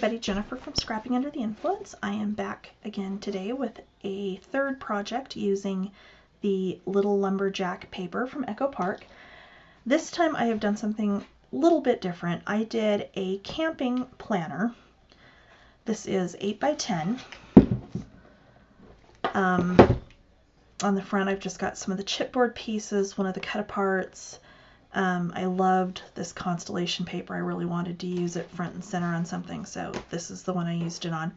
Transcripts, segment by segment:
everybody, Jennifer from Scrapping Under the Influence. I am back again today with a third project using the Little Lumberjack paper from Echo Park. This time I have done something a little bit different. I did a camping planner. This is 8 by 10. On the front I've just got some of the chipboard pieces, one of the cut-aparts. I loved this constellation paper. I really wanted to use it front and center on something, so this is the one I used it on.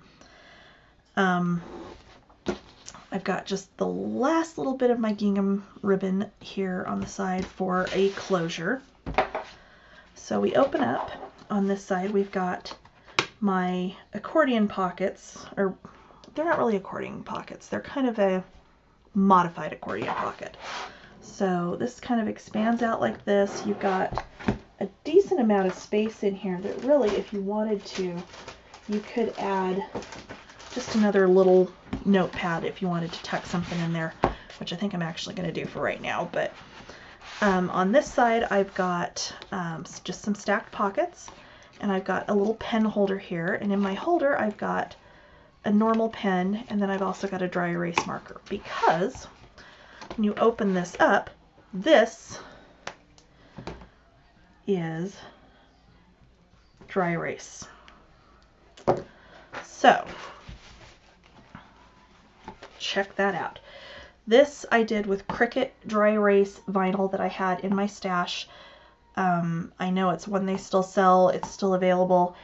I've got just the last little bit of my gingham ribbon here on the side for a closure. So we open up. On this side we've got my accordion pockets, or they're not really accordion pockets, they're kind of a modified accordion pocket. So this kind of expands out like this. You've got a decent amount of space in here that really, if you wanted to, you could add just another little notepad if you wanted to tuck something in there, which I think I'm actually going to do for right now. But on this side I've got just some stacked pockets, and I've got a little pen holder here, and in my holder I've got a normal pen, and then I've also got a dry erase marker, because when you open this up, this is dry erase. So check that out. This I did with Cricut dry erase vinyl that I had in my stash. I know it's one they still sell. It's still available.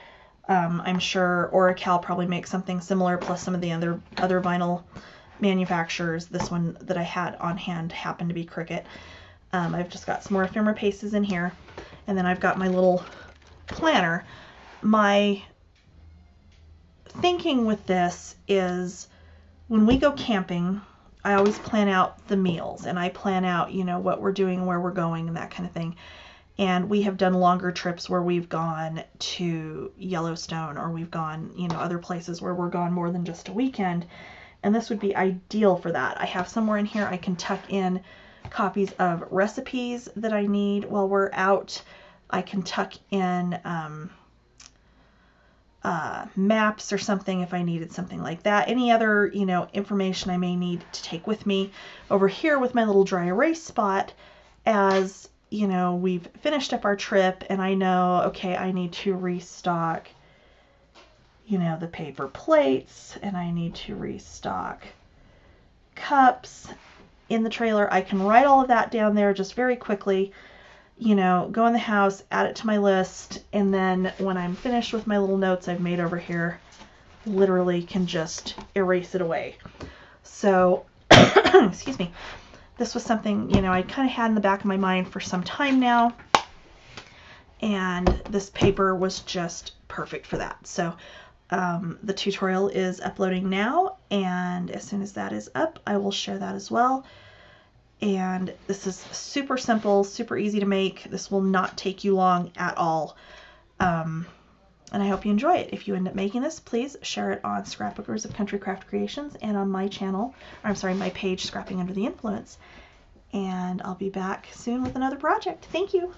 I'm sure Oracal probably makes something similar, plus some of the other vinyl manufacturers. This one that I had on hand happened to be Cricut. I've just got some more ephemera pastes in here, and then I've got my little planner. My thinking with this is, when we go camping, I always plan out the meals, and I plan out, you know, what we're doing, where we're going, and that kind of thing. And we have done longer trips where we've gone to Yellowstone, or we've gone, you know, other places where we're gone more than just a weekend. And this would be ideal for that. I have somewhere in here I can tuck in copies of recipes that I need while we're out. I can tuck in maps or something if I needed something like that. Any other, you know, information I may need to take with me. Over here with my little dry erase spot, as you know, we've finished up our trip and I know, okay, I need to restock, you know, the paper plates, and I need to restock cups in the trailer. I can write all of that down there just very quickly, you know, go in the house, add it to my list, and then when I'm finished with my little notes I've made over here, literally can just erase it away. So, excuse me, this was something, you know, I kind of had in the back of my mind for some time now, and this paper was just perfect for that. So the tutorial is uploading now, and as soon as that is up, I will share that as well. And this is super simple, super easy to make. This will not take you long at all. And I hope you enjoy it. If you end up making this, please share it on Scrapbookers of Country Craft Creations and on my channel, or I'm sorry, my page, Scrapping Under the Influence. And I'll be back soon with another project. Thank you.